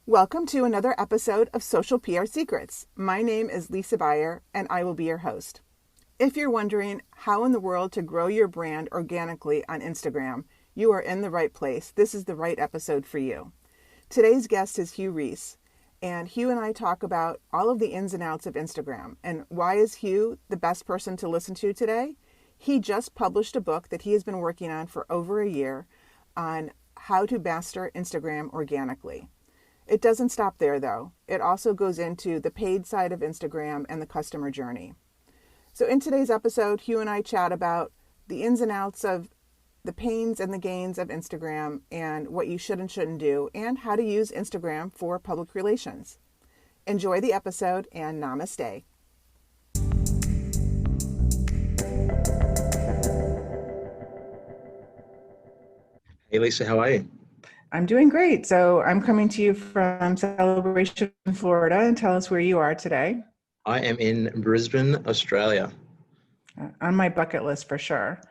Welcome to another episode of Social PR Secrets. My name is Lisa Beyer, and I will be your host. If you're wondering how in the world to grow your brand organically on Instagram, you are in the right place. This is the right episode for you. Today's guest is Hugh Rees, and Hugh and I talk about all of the ins and outs of Instagram. And why is Hugh the best person to listen to today? He just published a book that he has been working on for over a year on how to master Instagram organically. It doesn't stop there, though. It also goes into the paid side of Instagram and the customer journey. So in today's episode, Hugh and I chat about the ins and outs of the pains and the gains of Instagram and what you should and shouldn't do, and how to use Instagram for public relations. Enjoy the episode, and namaste. Hey Lisa, how are you? I'm doing great. So I'm coming to you from Celebration, Florida, and tell us where you are today. I am in Brisbane, Australia. On my bucket list for sure.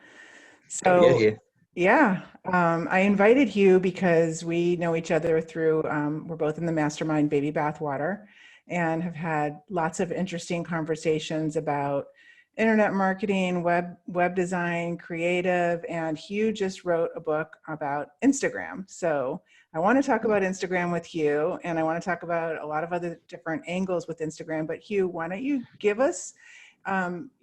Gotta get So here. yeah, I invited Hugh because we know each other through, we're both in the mastermind Baby Bathwater and have had lots of interesting conversations about internet marketing, web design, creative, and Hugh just wrote a book about Instagram. So I want to talk about Instagram with Hugh, and I want to talk about a lot of other different angles with Instagram. But Hugh, why don't you give us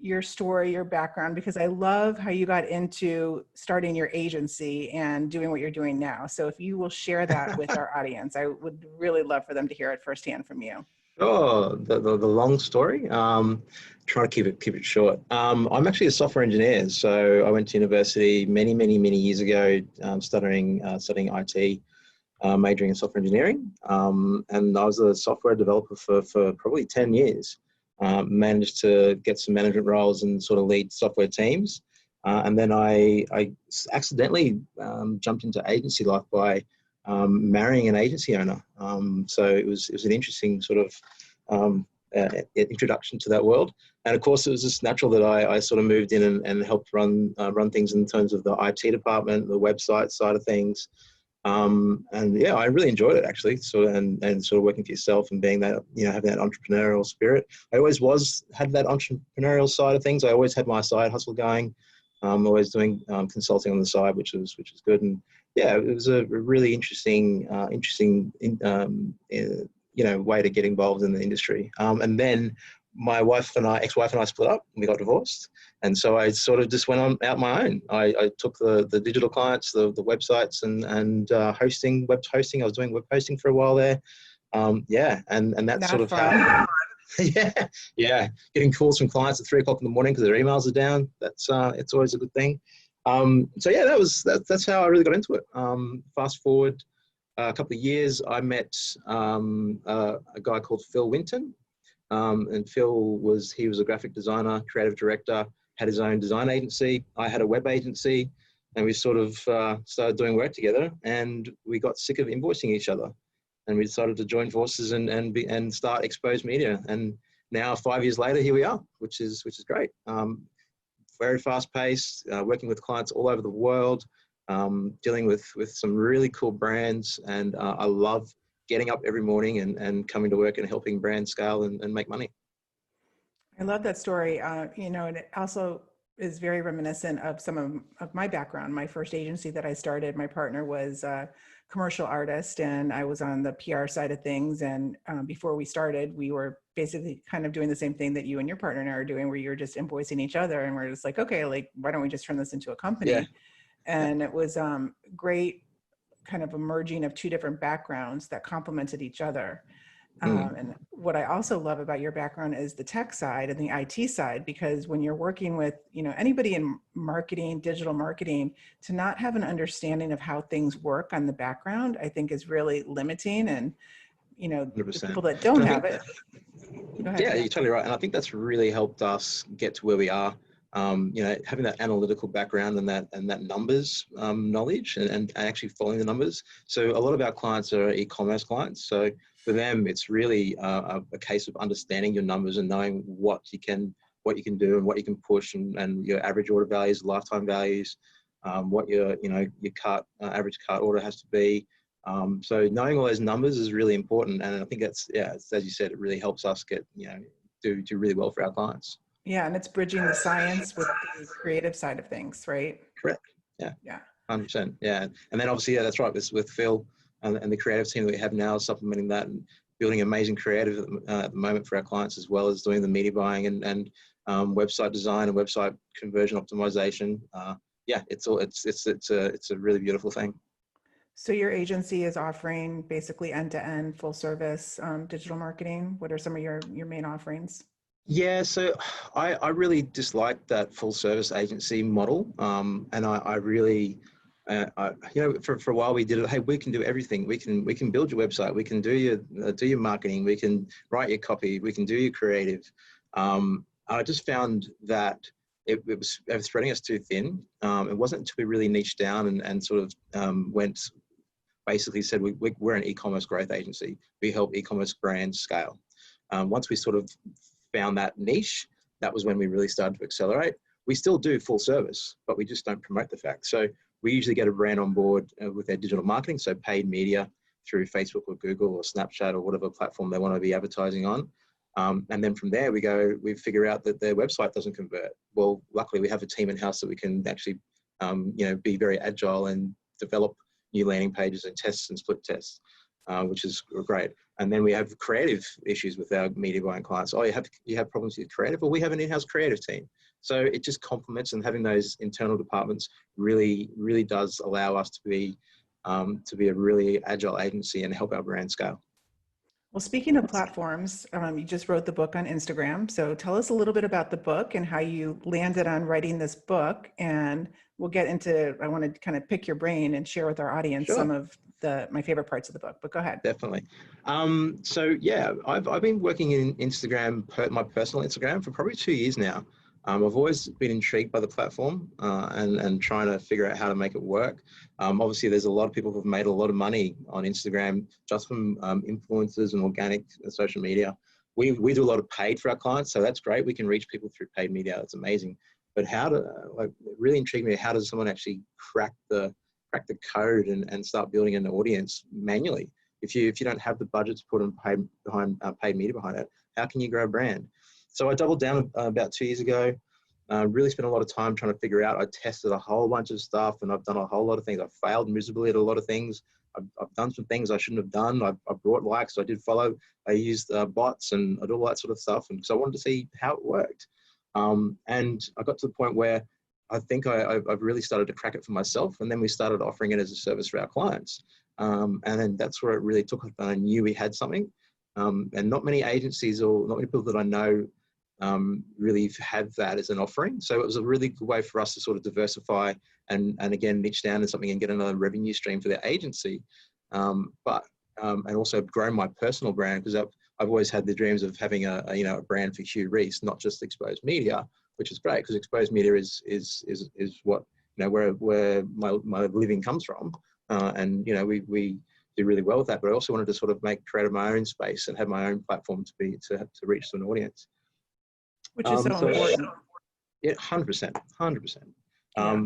your story, your background, because I love how you got into starting your agency and doing what you're doing now. So if you will share that with our audience, I would really love for them to hear it firsthand from you. Oh, the long story. Trying to keep it short. I'm actually a software engineer, so I went to university many years ago, studying IT, majoring in software engineering, and I was a software developer for probably 10 years. Managed to get some management roles and sort of lead software teams, and then I accidentally jumped into agency life by marrying an agency owner. So it was an interesting sort of introduction to that world. And of course, it was just natural that I sort of moved in and helped run things in terms of the IT department, the website side of things. And yeah, I really enjoyed it actually. And sort of working for yourself and being that, having that entrepreneurial spirit. I always had that entrepreneurial side of things. I always had my side hustle going. Always doing consulting on the side, which was good. And yeah, it was a really interesting way to get involved in the industry. And then my ex-wife and I split up and we got divorced. And so I sort of just went on out my own. I took the digital clients, the websites and web hosting. I was doing web hosting for a while there. And that's Not sort of fun. how, yeah. Getting calls from clients at 3 o'clock in the morning because their emails are down. That's it's always a good thing. So yeah, that's how I really got into it. Fast forward a couple of years, I met a guy called Phil Winton. And Phil was a graphic designer, creative director, had his own design agency. I had a web agency, and we sort of started doing work together. And we got sick of invoicing each other, and we decided to join forces and start Exposed Media. And now 5 years later, here we are, which is great. Very fast paced, working with clients all over the world, dealing with some really cool brands, and I love getting up every morning and coming to work and helping brands scale and make money. I love that story. And it also is very reminiscent of some of my background. My first agency that I started, my partner was a commercial artist, and I was on the PR side of things. And before we started, we were basically kind of doing the same thing that you and your partner now are doing, where you're just invoicing each other. And we're just like, okay, like, why don't we just turn this into a company? Yeah. And it was great kind of a merging of two different backgrounds that complemented each other. And what I also love about your background is the tech side and the IT side, because when you're working with, anybody in marketing, digital marketing, to not have an understanding of how things work on the background, I think is really limiting. And, the 100%. people that don't have it. Go ahead. Yeah, you're totally right. And I think that's really helped us get to where we are. Having that analytical background and that numbers knowledge and actually following the numbers. So a lot of our clients are e-commerce clients. So for them, it's really a case of understanding your numbers and knowing what you can do and what you can push and your average order values, lifetime values, what your average cart order has to be, So knowing all those numbers is really important, and I think that's, yeah, as you said, it really helps us get, do really well for our clients. Yeah, and it's bridging the science with the creative side of things, right? Correct. Yeah. Yeah. 100%. Yeah. And then obviously, yeah, that's right. With Phil and the creative team that we have now, supplementing that and building amazing creative at the moment for our clients, as well as doing the media buying and website design and website conversion optimization. Yeah, it's a really beautiful thing. So your agency is offering basically end-to-end full service digital marketing. What are some of your main offerings? Yeah, so I really dislike that full service agency model, and I really, for a while we did it. Hey, we can do everything. We can build your website. We can do your marketing. We can write your copy. We can do your creative. I just found that it was spreading us too thin. It wasn't until we really niched down and sort of basically said we're an e-commerce growth agency. We help e-commerce brands scale. Once we sort of found that niche, that was when we really started to accelerate. We still do full service, but we just don't promote the fact. So we usually get a brand on board with their digital marketing, so paid media through Facebook or Google or Snapchat or whatever platform they want to be advertising on. And then from there, we figure out that their website doesn't convert. Well, luckily we have a team in-house that we can actually, be very agile and develop new landing pages and tests and split tests, which is great. And then we have creative issues with our media buying clients. Oh, you have problems with creative? Well, we have an in-house creative team. So it just complements, and having those internal departments really, really does allow us to be a really agile agency and help our brand scale. Well, speaking of platforms, you just wrote the book on Instagram. So tell us a little bit about the book and how you landed on writing this book. And we'll get into, I want to kind of pick your brain and share with our audience Sure. some of my favorite parts of the book, but go ahead. Definitely. So yeah, I've been working in Instagram, my personal Instagram, for probably 2 years now. I've always been intrigued by the platform and trying to figure out how to make it work. Obviously, there's a lot of people who've made a lot of money on Instagram just from influencers and organic social media. We do a lot of paid for our clients, so that's great. We can reach people through paid media. That's amazing. But it really intrigued me. How does someone actually crack the code and start building an audience manually? If you don't have the budget to put in paid media behind it, how can you grow a brand? So I doubled down about 2 years ago. Really spent a lot of time trying to figure out. I tested a whole bunch of stuff, and I've done a whole lot of things. I've failed miserably at a lot of things. I've done some things I shouldn't have done. I brought likes. I did follow. I used bots, and I did all that sort of stuff. And so I wanted to see how it worked. And I got to the point where I think I've really started to crack it for myself. And then we started offering it as a service for our clients. And then that's where it really took off. And I knew we had something. And not many agencies or not many people that I know really have that as an offering. So it was a really good way for us to sort of diversify and again, niche down in something and get another revenue stream for their agency. And also grow my personal brand, because I've always had the dreams of having a brand for Hugh Rees, not just exposed media, which is great because exposed media is what, where my living comes from. And we do really well with that, but I also wanted to sort of create my own space and have my own platform to reach to an audience. Which is so important. Yeah, 100%.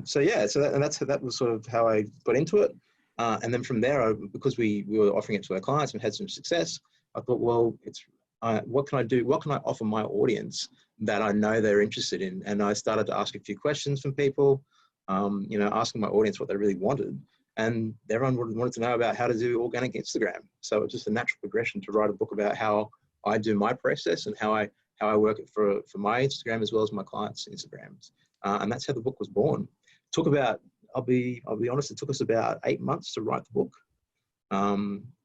So that was sort of how I got into it. And then from there, because we were offering it to our clients and had some success, I thought, well, what can I do? What can I offer my audience that I know they're interested in? And I started to ask a few questions from people, asking my audience what they really wanted. And everyone wanted to know about how to do organic Instagram. So it was just a natural progression to write a book about how I do my process and how I work it for my Instagram as well as my clients' Instagrams. And that's how the book was born. It took about, I'll be honest, it took us about 8 months to write the book.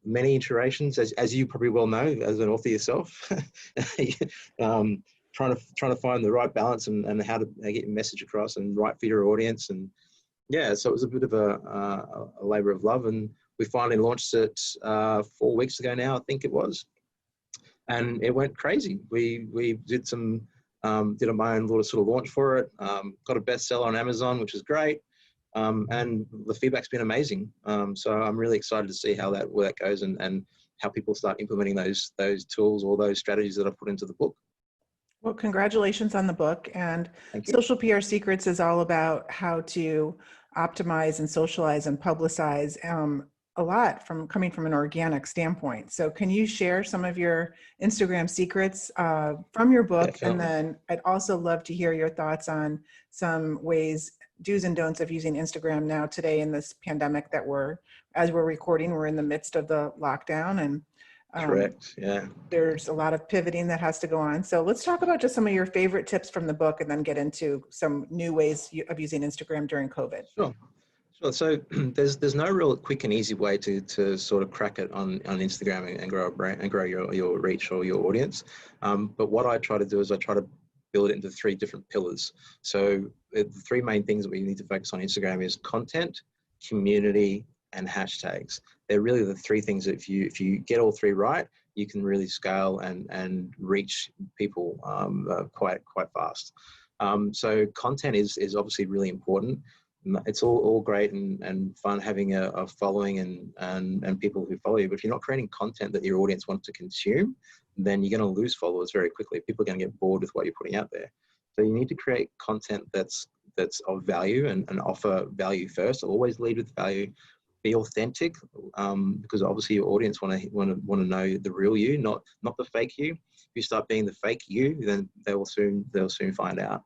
Many iterations, as you probably well know, as an author yourself, trying to find the right balance and how to get your message across and right for your audience. And yeah, so it was a bit of a labor of love, and we finally launched it 4 weeks ago now, I think it was. And it went crazy. We did my own little sort of launch for it. Got a bestseller on Amazon, which is great. And the feedback's been amazing. So I'm really excited to see where that goes and how people start implementing those tools or those strategies that I put into the book. Well, congratulations on the book. And Social PR Secrets is all about how to optimize and socialize and publicize a lot from coming from an organic standpoint. So can you share some of your Instagram secrets from your book? And Definitely. then I'd also love to hear your thoughts on some ways, do's and don'ts of using Instagram now today in this pandemic that as we're recording, we're in the midst of the lockdown, and Correct. Yeah. there's a lot of pivoting that has to go on. So let's talk about just some of your favorite tips from the book and then get into some new ways of using Instagram during COVID. Sure. Sure. So there's no real quick and easy way to sort of crack it on Instagram and grow a brand and grow your reach or your audience. But what I try to do is I try to build it into 3 different pillars. So the 3 main things that we need to focus on Instagram is content, community, and hashtags. They're really the 3 things that if you get all 3 right, you can really scale and reach people quite fast. So content is obviously really important. It's all great and fun having a following and people who follow you, but if you're not creating content that your audience wants to consume, then you're going to lose followers very quickly. People are going to get bored with what you're putting out there. So you need to create content that's of value and offer value first. Always lead with value. Be authentic, because obviously your audience want to know the real you, not the fake you. If you start being the fake you, then they'll soon find out.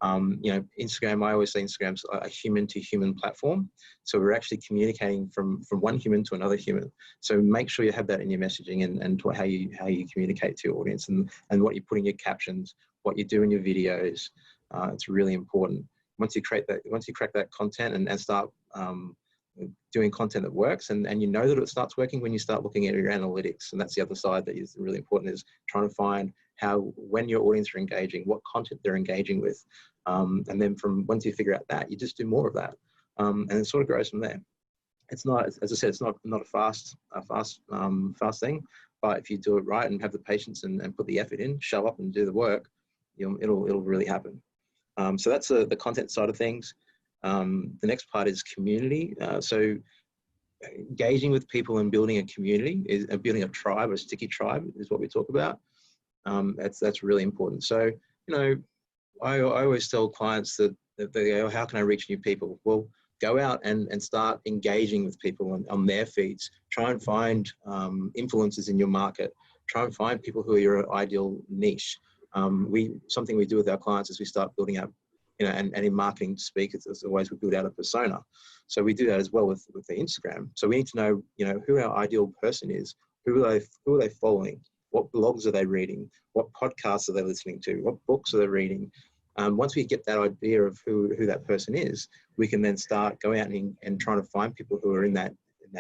Instagram, I always say Instagram's a human to human platform. So we're actually communicating from one human to another human. So make sure you have that in your messaging and how you communicate to your audience and what you put in your captions, what you do in your videos. It's really important. Once you crack that content and start doing content that works, and you know that it starts working when you start looking at your analytics. And that's the other side that is really important, is trying to find when your audience are engaging, what content they're engaging with. And then once you figure out that, you just do more of that. And it sort of grows from there. It's not, as I said, it's not a fast thing, but if you do it right and have the patience and put the effort in, show up and do the work, it'll really happen. So that's the content side of things. The next part is community. So engaging with people and building a community is building a tribe, a sticky tribe is what we talk about. That's really important. So, I always tell clients that they go, how can I reach new people? Well, go out and start engaging with people on their feeds. Try and find influencers in your market. Try and find people who are your ideal niche. Something we do with our clients is we start building up, and in marketing speak, it's always we build out a persona. So we do that as well with the Instagram. So we need to know, who our ideal person is. Who are they following? What blogs are they reading? What podcasts are they listening to? What books are they reading? Once we get that idea of who that person is, we can then start going out and trying to find people who are in that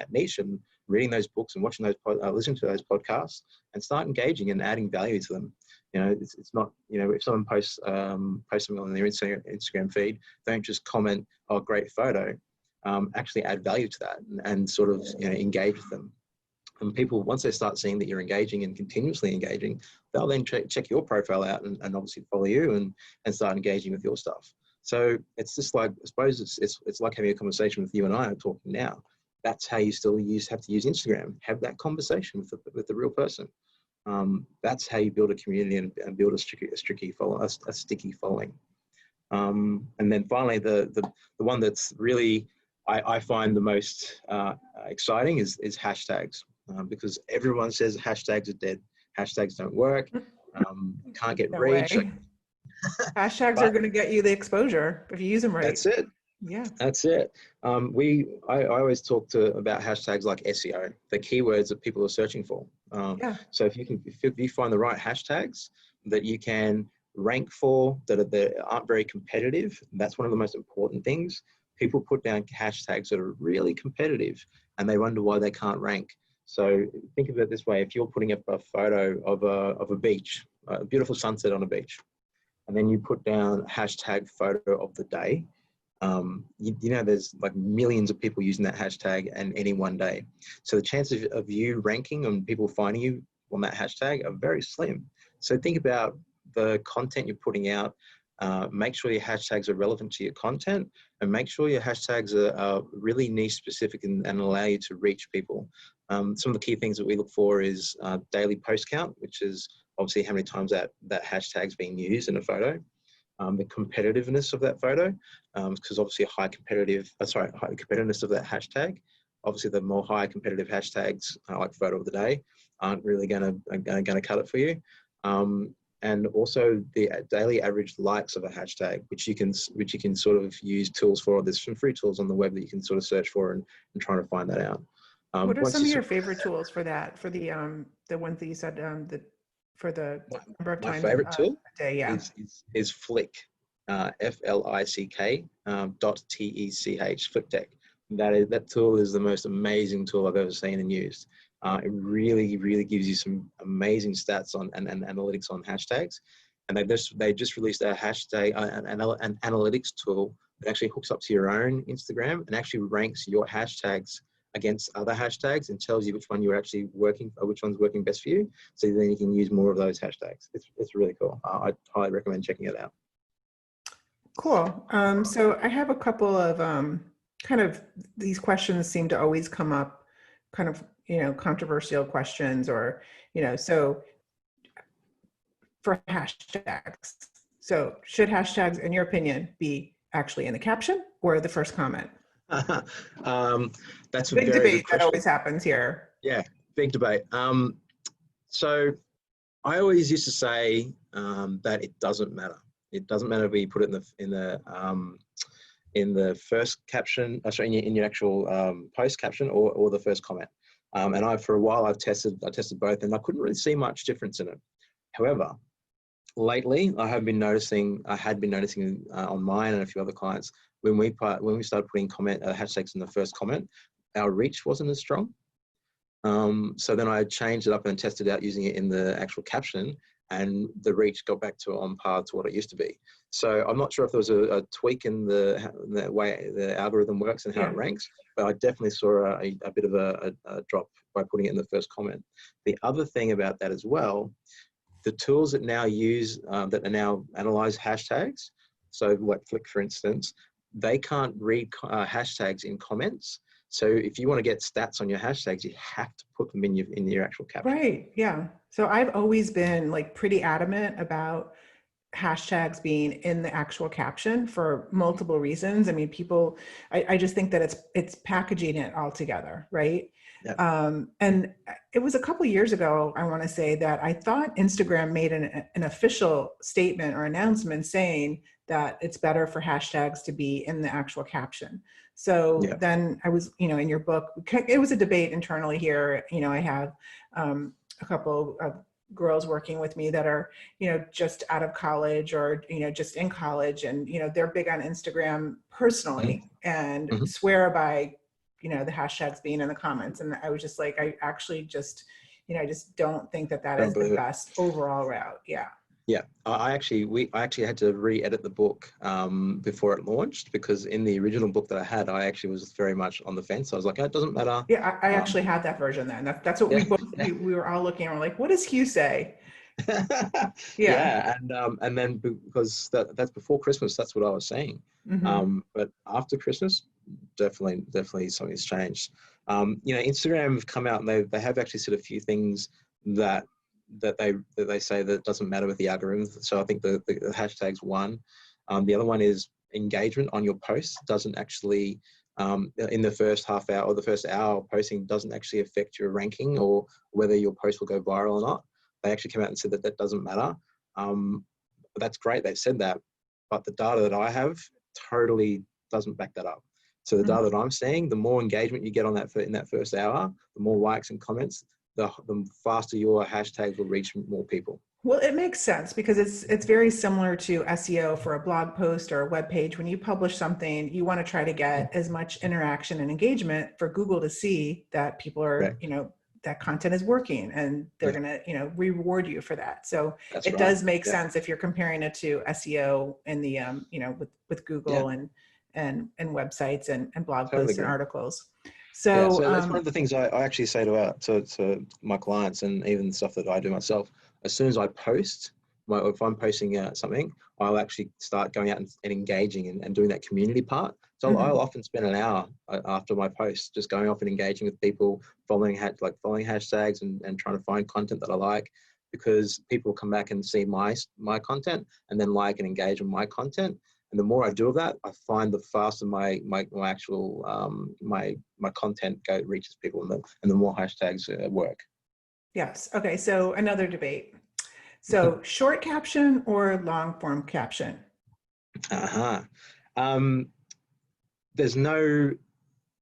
niche and reading those books and watching listening to those podcasts and start engaging and adding value to them. It's not, if someone posts something on their Instagram feed, don't just comment, "Oh, great photo." Actually add value to that and sort of engage with them. And people, once they start seeing that you're engaging and continuously engaging, they'll then check your profile out and obviously follow you and start engaging with your stuff. So it's just like, I suppose it's like having a conversation with you and I are talking now. That's how you still have to use Instagram. Have that conversation with the real person. That's how you build a community and build a sticky following. And then finally, the one that's really I find the most exciting is hashtags. Because everyone says hashtags are dead. Hashtags don't work. Can't get reach. Hashtags are going to get you the exposure if you use them right. That's it. Yeah. That's it. I always talk about hashtags like SEO, the keywords that people are searching for. So if you find the right hashtags that you can rank for, that aren't very competitive, that's one of the most important things. People put down hashtags that are really competitive and they wonder why they can't rank. So think of it this way: if you're putting up a photo of a beach, a beautiful sunset on a beach, and then you put down hashtag photo of the day, there's like millions of people using that hashtag and any one day. So the chances of you ranking and people finding you on that hashtag are very slim. So think about the content you're putting out. Make sure your hashtags are relevant to your content, and make sure your hashtags are really niche specific and allow you to reach people. Some of the key things that we look for is daily post count, which is obviously how many times that hashtag's being used in a photo. The competitiveness of that photo, because obviously high competitiveness of that hashtag Obviously, the more high competitive hashtags like photo of the day aren't really going to cut it for you. And also the daily average likes of a hashtag, which you can sort of use tools for. There's some free tools on the web that you can sort of search for and try to find that out. What are some of your favorite tools for that? For the ones that you said for the number of my times favorite tool a day? Yeah. is Flick, FLICK .TECH, Flick Tech. That tool is the most amazing tool I've ever seen and used. It really, really gives you some amazing stats on and analytics on hashtags. And they just released a hashtag, an analytics tool that actually hooks up to your own Instagram and actually ranks your hashtags against other hashtags and tells you which one you're actually working, or which one's working best for you. So then you can use more of those hashtags. It's really cool. I highly recommend checking it out. Cool. So I have a couple of kind of, these questions seem to always come up, kind of, controversial questions, or, so for hashtags. So should hashtags, in your opinion, be actually in the caption or the first comment? That's a big very debate good question. that always happens here. Yeah, big debate. So I always used to say that it doesn't matter. It doesn't matter whether you put it in the first caption, sorry, in your actual post caption or the first comment. And for a while I tested both, and I couldn't really see much difference in it. However, lately I had been noticing on mine and a few other clients, when we started putting hashtags in the first comment, our reach wasn't as strong. So then I changed it up and tested out using it in the actual caption, and the reach got back to on par to what it used to be. So I'm not sure if there was a tweak in the way the algorithm works and how it ranks, but I definitely saw a bit of a drop by putting it in the first comment. The other thing about that as well, the tools that now analyze hashtags, so like Flick, for instance, they can't read hashtags in comments. So if you want to get stats on your hashtags, you have to put them in your actual caption. Right. Yeah. So I've always been like pretty adamant about hashtags being in the actual caption for multiple reasons. I mean, I just think that it's packaging it all together, right? Yeah. And it was a couple of years ago, I want to say, that I thought Instagram made an official statement or announcement saying that it's better for hashtags to be in the actual caption. So then I was, in your book, it was a debate internally here. I have a couple of girls working with me that are, just out of college or, just in college, and, they're big on Instagram personally and swear by, the hashtags being in the comments. And I was just like, I actually just, I just don't think that is the best overall route. Yeah. Yeah, I actually had to re-edit the book before it launched, because in the original book that I had, I actually was very much on the fence. I was like, oh, it doesn't matter. Yeah, I actually had that version then. That's what we were all looking at. We're like, what does Hugh say? Yeah, and then because that's before Christmas, that's what I was saying. But after Christmas, definitely something's changed. Instagram have come out and they have actually said a few things that they say that it doesn't matter with the algorithm. So I think the hashtag's one. The other one is engagement on your posts doesn't actually, in the first half hour or the first hour of posting, doesn't actually affect your ranking or whether your post will go viral or not. They actually came out and said that doesn't matter. That's great, they said that, but the data that I have totally doesn't back that up. So the data that I'm seeing, the more engagement you get on in that first hour, the more likes and comments, the faster your hashtags will reach more people. Well, it makes sense because it's very similar to SEO for a blog post or a web page. When you publish something, you want to try to get as much interaction and engagement for Google to see that people are, that content is working, and they're going to, reward you for that. So it does make sense if you're comparing it to SEO in the, with Google and websites and blog posts and articles. So that's one of the things I actually say to my clients, and even the stuff that I do myself. As soon as I post, if I'm posting something, I'll actually start going out and engaging and doing that community part. So I'll often spend an hour after my post just going off and engaging with people, following hashtags and trying to find content that I like, because people come back and see my content and then like and engage with my content. And the more I do of that, I find the faster my actual my content reaches people, and the more hashtags work. Yes. Okay. So another debate. So short caption or long form caption? Uh-huh. There's no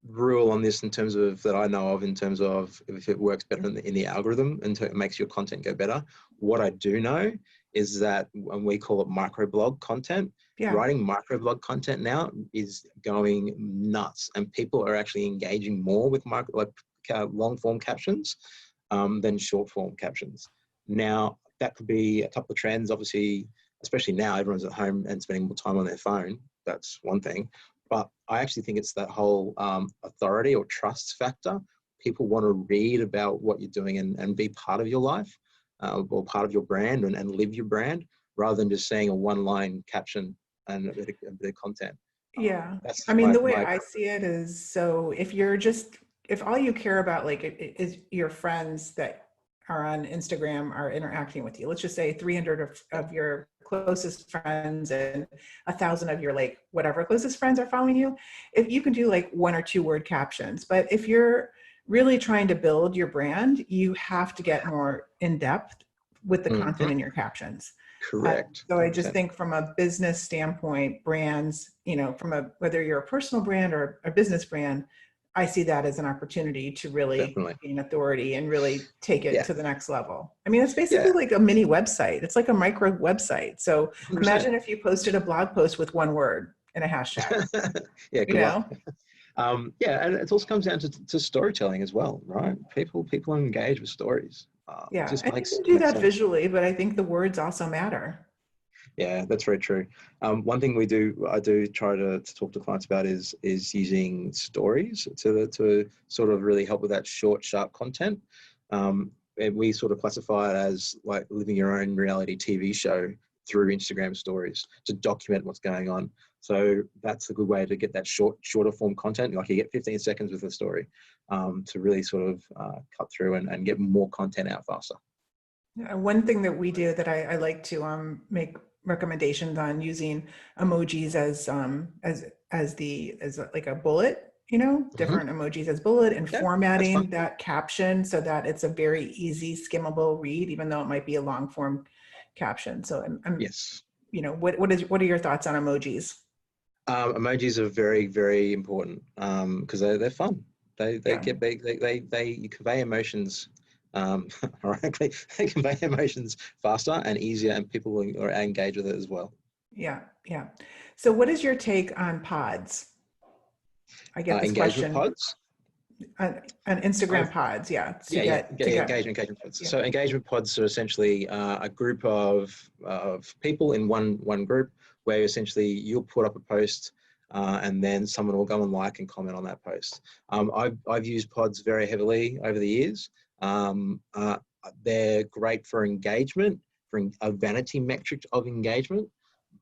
rule on this in terms of that I know of in terms of if it works better in the algorithm and it makes your content go better. What I do know is that, and we call it microblog content, Yeah. writing microblog content now is going nuts, and people are actually engaging more with long form captions than short form captions. Now, that could be a couple of trends. Obviously, especially now, everyone's at home and spending more time on their phone. That's one thing. But I actually think it's that whole authority or trust factor. People want to read about what you're doing and be part of your life or part of your brand and live your brand, rather than just saying a one-line caption and a bit of content. Yeah. That's I mean, the way I see it is, so if all you care about like is your friends that are on Instagram are interacting with you, let's just say 300 of your closest friends and 1,000 of your like whatever closest friends are following you, if you can do like 1 or 2 word captions. But if you're really trying to build your brand, you have to get more in depth with the content in your captions. correct. So I just think from a business standpoint, brands, whether you're a personal brand or a business brand, I see that as an opportunity to really be an authority and really take it to the next level. I mean, it's basically like a mini website. It's like a micro website. So 100%. Imagine if you posted a blog post with 1 word and a hashtag. Yeah, good luck. And it also comes down to storytelling as well, right? People engage with stories. Yeah, just and you can do that visually, but I think the words also matter. Yeah, that's very true. One thing I do try to talk to clients about is using stories to sort of really help with that short, sharp content. And we sort of classify it as like living your own reality TV show through Instagram stories to document what's going on. So that's a good way to get that shorter form content. Like you get 15 seconds with a story to really sort of cut through and get more content out faster. One thing that we do that I like to make recommendations on using emojis as like a bullet, different emojis as bullet, and formatting that caption so that it's a very easy skimmable read, even though it might be a long form caption. So yes, what are your thoughts on emojis? Emojis are very, very important because they're fun. They convey emotions. Ironically, they convey emotions faster and easier, and people will engage with it as well. Yeah. So, what is your take on pods? I get this engagement question. Pods. On Instagram pods, engagement pods. Yeah. So engagement pods are essentially a group of people in one group where essentially you'll put up a post and then someone will go and like and comment on that post. I've used pods very heavily over the years. They're great for engagement, for a vanity metric of engagement,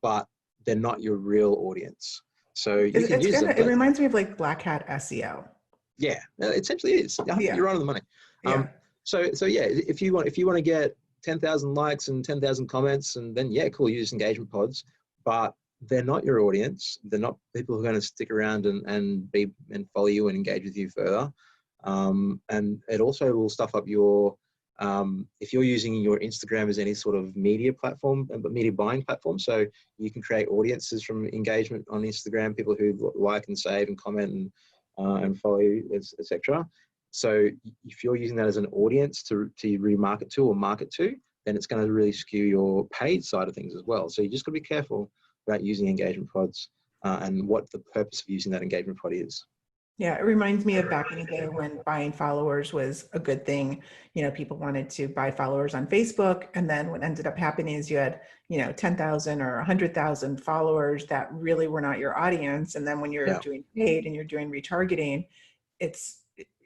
but they're not your real audience. So you can use them. It reminds me of like black hat SEO. Yeah, it essentially is. You're right on the money. So yeah, if you want to get 10,000 likes and 10,000 comments, and then cool, use engagement pods, but they're not your audience. They're not people who are going to stick around and follow you and engage with you further. And it also will stuff up your if you're using your Instagram as any sort of media platform, media buying platform, so you can create audiences from engagement on Instagram, people who like and save and comment and follow you, etc. So if you're using that as an audience to remarket to or market to, then it's going to really skew your paid side of things as well. So you just got to be careful about using engagement pods and what the purpose of using that engagement pod is. Yeah, it reminds me of back in the day when buying followers was a good thing. People wanted to buy followers on Facebook, and then what ended up happening is you had 10,000 or 100,000 followers that really were not your audience. And then when you're doing paid and you're doing retargeting,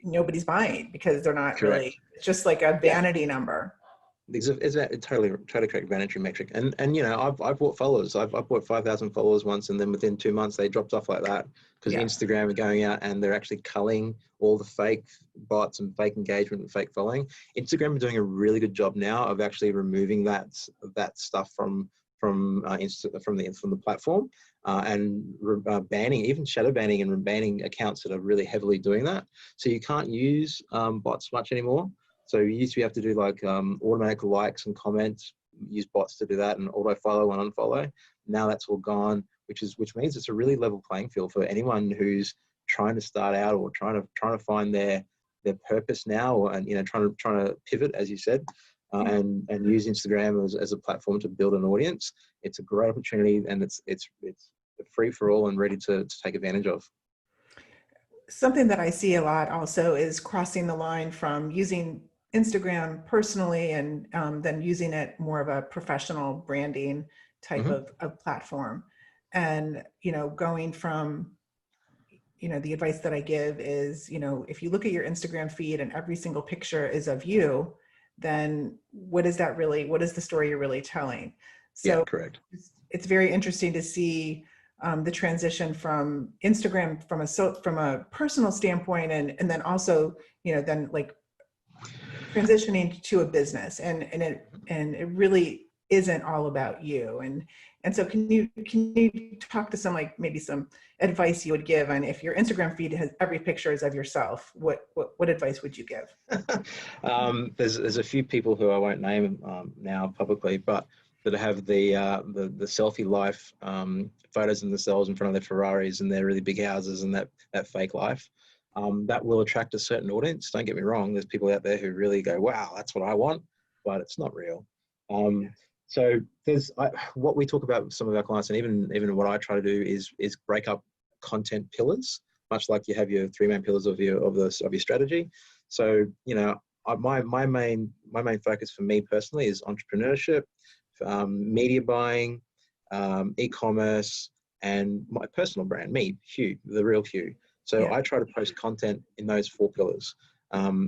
nobody's buying because they're not really. It's just like a vanity number. It's a totally correct vanity metric, and I've bought followers. I've bought 5,000 followers once, and then within 2 months they dropped off like that because Instagram are going out and they're actually culling all the fake bots and fake engagement and fake following. Instagram are doing a really good job now of actually removing that stuff from from the platform, and banning, even shadow banning and banning accounts that are really heavily doing that. So you can't use bots much anymore. So you used to be able to do like automatic likes and comments, use bots to do that, and auto follow and unfollow. Now that's all gone, which means it's a really level playing field for anyone who's trying to start out or trying to find their purpose now, and trying to pivot, as you said, and use Instagram as a platform to build an audience. It's a great opportunity, and it's free for all and ready to take advantage of. Something that I see a lot also is crossing the line from using Instagram personally and then using it more of a professional branding type of platform. And, going from, the advice that I give is, if you look at your Instagram feed and every single picture is of you, then what is the story you're really telling? So yeah, correct. It's very interesting to see the transition from Instagram from a personal standpoint, and then also, then like transitioning to a business, and it really isn't all about you. And so can you talk to some, like, maybe some advice you would give on, if your Instagram feed has every picture is of yourself, what advice would you give? There's a few people who I won't name now publicly, but that have the selfie life photos of themselves in front of their Ferraris and their really big houses and that fake life. That will attract a certain audience. Don't get me wrong. There's people out there who really go, wow, that's what I want, but it's not real. So there's what we talk about with some of our clients, and even what I try to do is break up content pillars, much like you have your 3 main pillars of your strategy. So my main focus for me personally is entrepreneurship, media buying, e-commerce, and my personal brand, me, Hugh, the real Hugh. So I try to post content in those 4 pillars.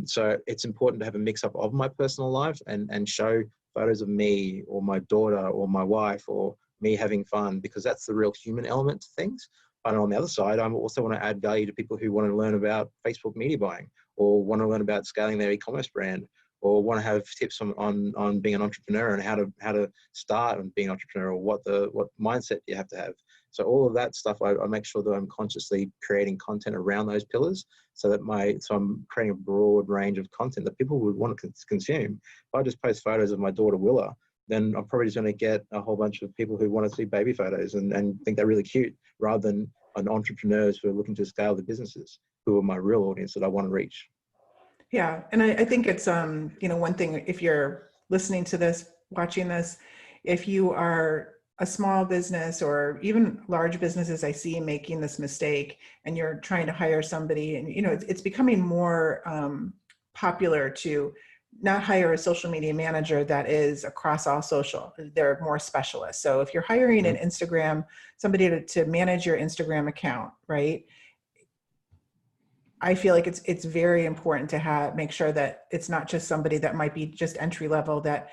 So it's important to have a mix up of my personal life and show photos of me or my daughter or my wife or me having fun, because that's the real human element to things. But on the other side, I also want to add value to people who want to learn about Facebook media buying, or want to learn about scaling their e-commerce brand, or want to have tips on being an entrepreneur and how to start and being an entrepreneur, or what mindset you have to have. So all of that stuff, I make sure that I'm consciously creating content around those pillars, so I'm creating a broad range of content that people would want to consume. If I just post photos of my daughter Willa, then I'm probably just going to get a whole bunch of people who want to see baby photos and think they're really cute, rather than entrepreneurs who are looking to scale their businesses, who are my real audience that I want to reach. Yeah. And I think it's, one thing, if you're listening to this, watching this, if you are a small business or even large businesses, I see making this mistake, and you're trying to hire somebody, and, it's becoming more popular to not hire a social media manager that is across all social. They're more specialists. So if you're hiring an Instagram, somebody to manage your Instagram account, right? I feel like it's very important to make sure that it's not just somebody that might be just entry level that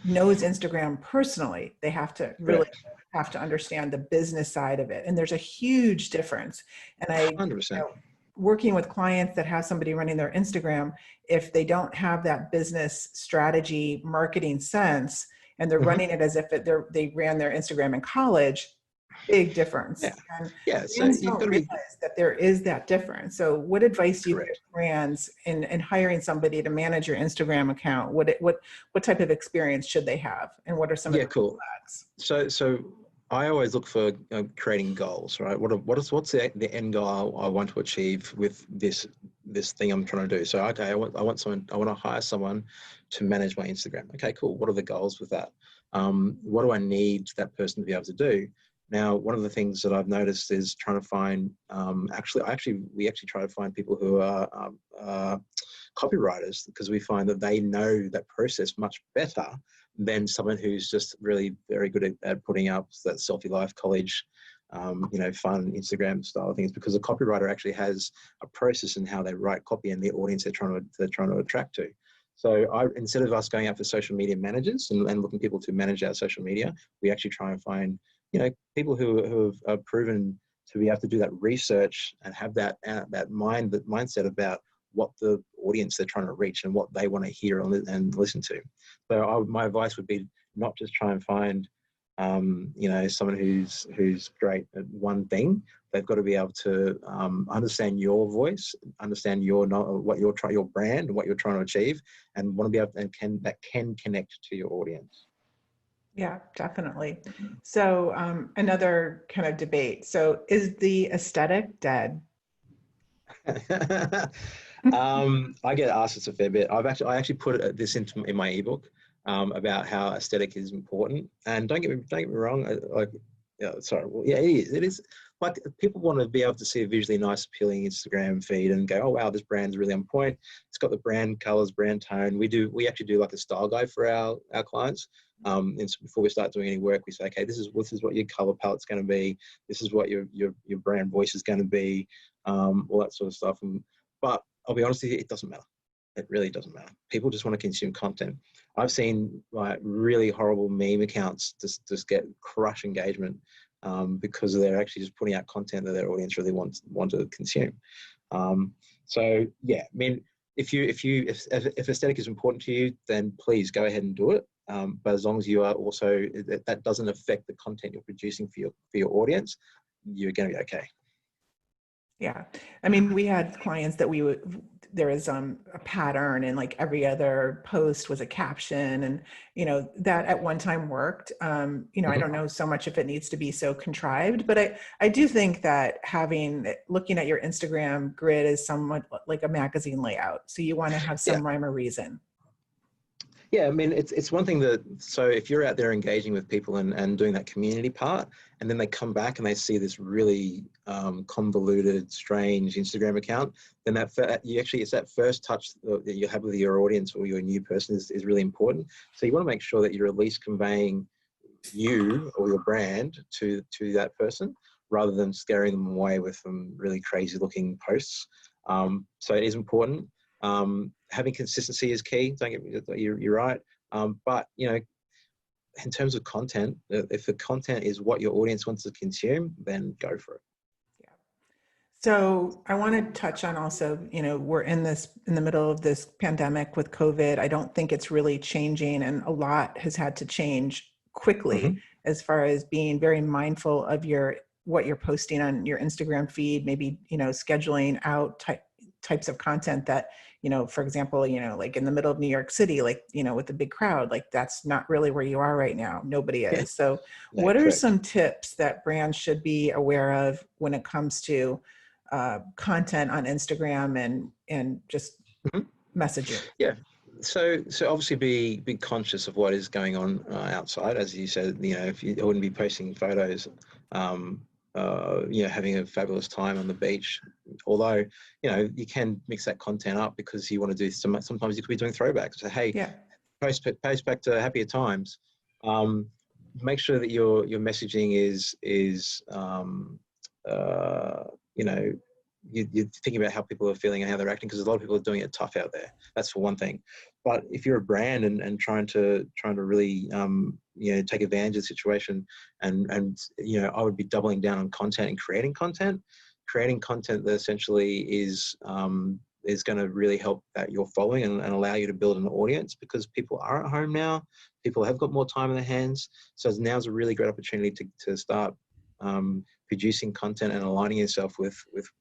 knows Instagram personally. They have to really have to understand the business side of it. And there's a huge difference. And 100%. Working with clients that have somebody running their Instagram, if they don't have that business strategy, marketing sense, and they're running it as if they ran their Instagram in college, big difference. Yeah. So brands you've don't got to realize that there is that difference. So what advice do you give brands in hiring somebody to manage your Instagram account? What type of experience should they have? And what are some of the flags? So I always look for creating goals, right? What's the end goal I want to achieve with this thing I'm trying to do? So okay, I want to hire someone to manage my Instagram. Okay, cool. What are the goals with that? What do I need that person to be able to do? Now, one of the things that I've noticed is trying to find, we try to find people who are copywriters, because we find that they know that process much better than someone who's just really very good at putting up that selfie life, college, fun Instagram style things, because a copywriter actually has a process in how they write copy and the audience they're trying to attract to. So instead of us going out for social media managers and looking people to manage our social media, we actually try and find people who have proven to be able to do that research and have that mindset about what the audience they're trying to reach and what they want to hear and listen to. So my advice would be not just try and find someone who's great at one thing. They've got to be able to understand your voice, understand your brand and what you're trying to achieve, and want to be able that can connect to your audience. Yeah, definitely. So another kind of debate. So is the aesthetic dead? I get asked this a fair bit. I actually put this in my ebook about how aesthetic is important. And don't get me wrong. It is. It is. Like, people want to be able to see a visually nice, appealing Instagram feed and go, oh wow, this brand's really on point. It's got the brand colors, brand tone. We actually do like a style guide for our clients. And so before we start doing any work, we say, okay, this is what your color palette's going to be. This is what your brand voice is going to be. All that sort of stuff. But I'll be honest with you, it doesn't matter. It really doesn't matter. People just want to consume content. I've seen like really horrible meme accounts just get crush engagement because they're actually just putting out content that their audience really want to consume. So yeah, I mean, if aesthetic is important to you, then please go ahead and do it. But as long as you are also that doesn't affect the content you're producing for your audience, you're going to be okay. Yeah. I mean, we had clients that there was a pattern, and like every other post was a caption, and, that at one time worked. I don't know so much if it needs to be so contrived, but I do think that looking at your Instagram grid is somewhat like a magazine layout. So you want to have some rhyme or reason. Yeah, I mean, it's one thing so if you're out there engaging with people and doing that community part, and then they come back and they see this really convoluted, strange Instagram account, then it's that first touch that you have with your audience or your new person is really important. So you want to make sure that you're at least conveying you or your brand to that person, rather than scaring them away with some really crazy looking posts. So it is important. Having consistency is key. Don't get me, you're right. But in terms of content, if the content is what your audience wants to consume, then go for it. Yeah. So I want to touch on also, we're in the middle of this pandemic with COVID. I don't think it's really changing, and a lot has had to change quickly as far as being very mindful of what you're posting on your Instagram feed, maybe, scheduling out types of content that, for example, like in the middle of New York City, like, with the big crowd, like that's not really where you are right now. Nobody is. So what are some tips that brands should be aware of when it comes to content on Instagram and just messaging? Yeah. So obviously be conscious of what is going on outside. As you said, if you wouldn't be posting photos, having a fabulous time on the beach. Although, you can mix that content up because you want to do sometimes you could be doing throwbacks. So, hey, post back to happier times. Make sure that your messaging is you're thinking about how people are feeling and how they're acting, because a lot of people are doing it tough out there. That's for one thing. But if you're a brand and trying to really take advantage of the situation, and I would be doubling down on content and creating content that essentially is going to really help your following and allow you to build an audience, because people are at home now. People have got more time in their hands. So now's a really great opportunity to start producing content and aligning yourself with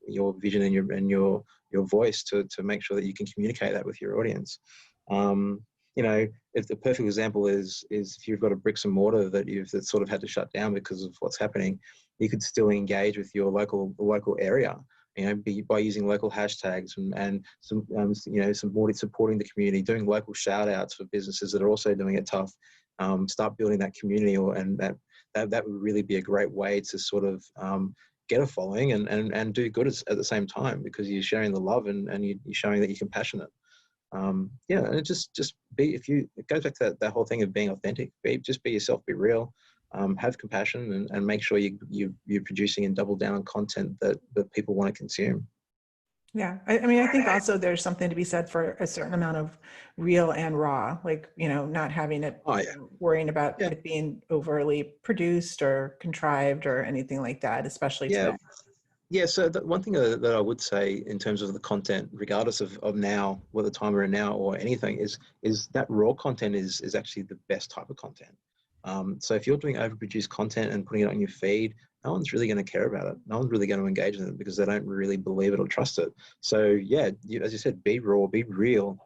your vision and your voice to make sure that you can communicate that with your audience. If the perfect example is if you've got a bricks and mortar that sort of had to shut down because of what's happening, you could still engage with your local area, by using local hashtags and supporting the community, doing local shout outs for businesses that are also doing it tough. Start building that community, and that would really be a great way to sort of get a following and do good at the same time, because you're sharing the love and you're showing that you're compassionate. And it just be, it goes back to that whole thing of being authentic. Just be yourself, be real, have compassion, and make sure you're producing and double down on content that people want to consume. Yeah. I mean, I think also there's something to be said for a certain amount of real and raw, like, not having it, worrying about it being overly produced or contrived or anything like that, especially today. Yeah, so one thing that I would say in terms of the content, regardless of now, whether time we're in now or anything, is that raw content is actually the best type of content. So if you're doing overproduced content and putting it on your feed, no one's really going to care about it. No one's really going to engage in it because they don't really believe it or trust it. So yeah, as you said, be raw, be real.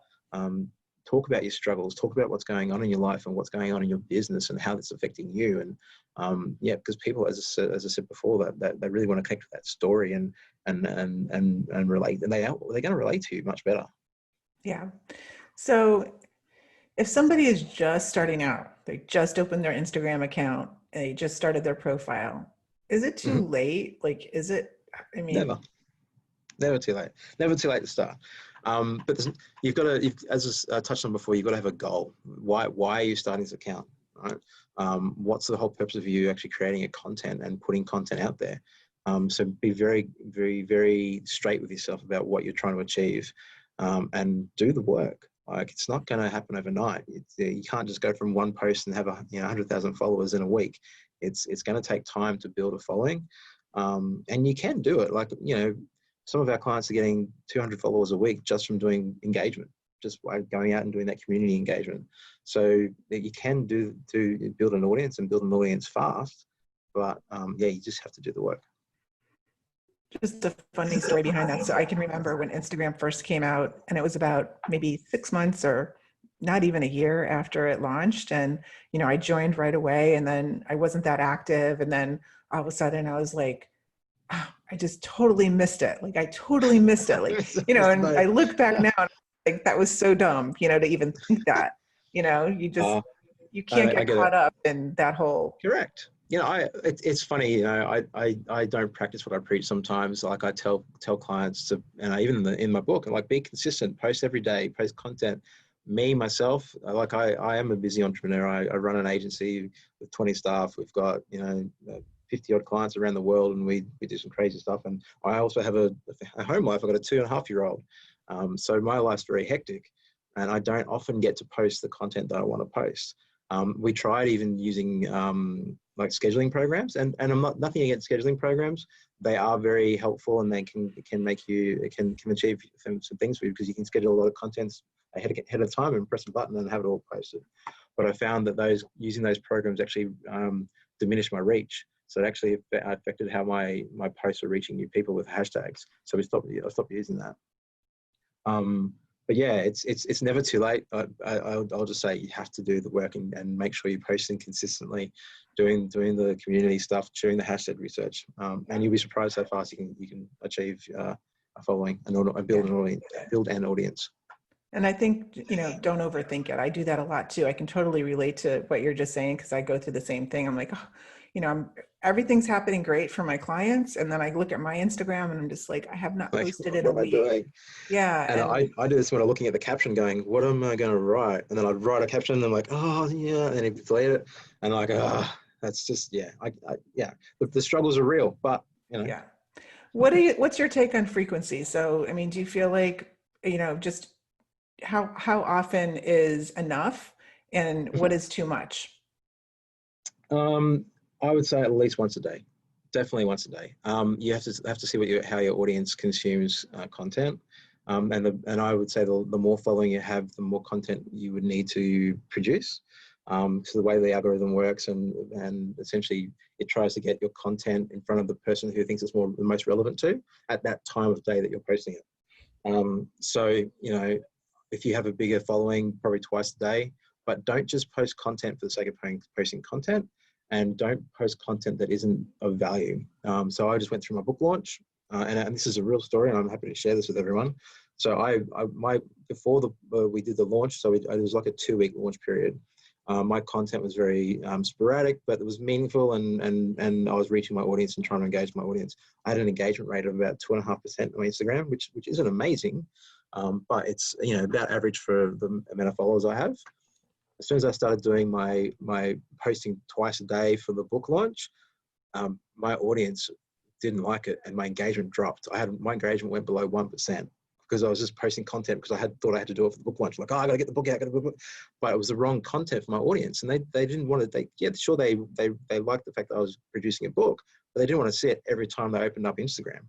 Talk about your struggles, talk about what's going on in your life and what's going on in your business and how that's affecting you. And yeah, because people, as I said before, that they really want to connect with that story and relate, and they're going to relate to you much better. Yeah. So if somebody is just starting out, they just opened their Instagram account and they just started their profile, is it too late? Like, is it, I mean, never too late. Never too late to start. But you've got to, as I touched on before, you've got to have a goal. Why are you starting this account, right? What's the whole purpose of you actually creating a content and putting content out there? So be very, very, very straight with yourself about what you're trying to achieve, and do the work. Like, it's not going to happen overnight. You can't just go from one post and have 100,000 followers in a week. It's going to take time to build a following, and you can do it. Like, some of our clients are getting 200 followers a week just from doing engagement, just by going out and doing that community engagement. So you can build an audience and build an audience fast, but yeah, you just have to do the work. Just a funny story behind that. So I can remember when Instagram first came out, and it was about maybe 6 months or not even a year after it launched. And, I joined right away, and then I wasn't that active. And then all of a sudden I was like, oh, I just totally missed it. Like, I totally missed it. Like, and I look back now, and like, that was so dumb, to even think that, you can't get caught up in that whole. Correct. It's funny, I don't practice what I preach sometimes. Like, I tell clients to, and even in my book, like, be consistent, post every day, post content. Myself, like, I am a busy entrepreneur. I run an agency with 20 staff. We've got, 50 odd clients around the world, and we do some crazy stuff. And I also have a home life. I've got a 2.5-year-old. So my life's very hectic, and I don't often get to post the content that I want to post. We tried even using like scheduling programs, and I'm nothing against scheduling programs. They are very helpful, and they can make you, it can achieve some things for you, because you can schedule a lot of contents ahead of time and press a button and have it all posted. But I found that using those programs actually diminished my reach. So it actually affected how my posts are reaching new people with hashtags. So I stopped using that. But yeah, it's never too late. I'll just say you have to do the work and make sure you're posting consistently, doing the community stuff, doing the hashtag research, and you'll be surprised how fast you can achieve a following and build an audience. And I think, don't overthink it. I do that a lot too. I can totally relate to what you're just saying, because I go through the same thing. I'm like, everything's happening great for my clients. And then I look at my Instagram and I'm just like, I have not posted in a week. What am I doing? Yeah. And I do this when I'm looking at the caption going, what am I going to write? And then I'd write a caption and I'm like, oh yeah. And then I delete it. And I'm like, that's just, yeah. Look, the struggles are real, but Yeah. What's your take on frequency? So, I mean, do you feel like, just how often is enough, and what is too much? I would say at least once a day. Definitely once a day. You have to see how your audience consumes content, and I would say the more following you have, the more content you would need to produce. So the way the algorithm works, and essentially it tries to get your content in front of the person who thinks it's the most relevant to at that time of day that you're posting it. So if you have a bigger following, probably twice a day, but don't just post content for the sake of posting content, and don't post content that isn't of value. So I just went through my book launch, and this is a real story, and I'm happy to share this with everyone. So before we did the launch, so it was like a 2-week launch period. My content was very sporadic, but it was meaningful, and I was reaching my audience and trying to engage my audience. I had an engagement rate of about 2.5% on Instagram, which isn't amazing, but it's about average for the amount of followers I have. As soon as I started doing my posting twice a day for the book launch, my audience didn't like it, and my engagement dropped. My engagement went below 1%. Because I was just posting content because I thought I had to do it for the book launch. Like, I got to get the book out, but it was the wrong content for my audience, and they didn't want to. They liked the fact that I was producing a book, but they didn't want to see it every time they opened up Instagram.